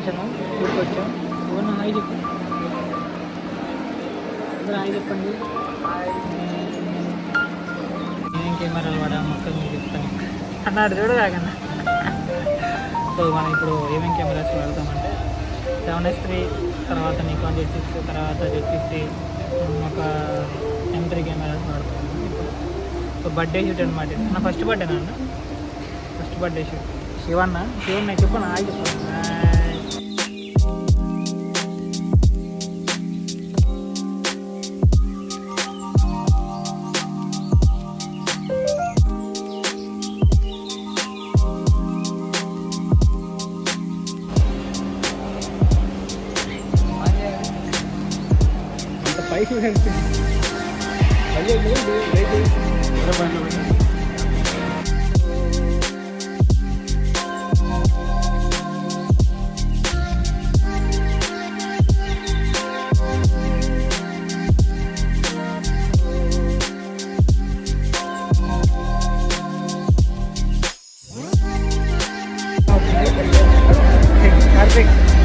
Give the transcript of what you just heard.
Location ఊరికి వచ్చాం. Own hi చెప్పు, హాయ్ చెప్పండి. ఏం కెమెరాలు వాడా మొత్తం మీరు చెప్తాను అన్నాడు చూడు కాకన్నా. సో మనం ఇప్పుడు ఏమేమి కెమెరాస్ వాడతామంటే 7S3, తర్వాత నికాన్ Z6, తర్వాత Z50, ఒక M3 కెమెరాస్ వాడతాము. సో బర్త్డే షూట్ అనమాట. నా ఫస్ట్ బర్త్డేనా అన్న, ఫస్ట్ బర్త్డే షూట్. శివన్న చెప్పు నా చెప్పాను. పైకి కార్తిక్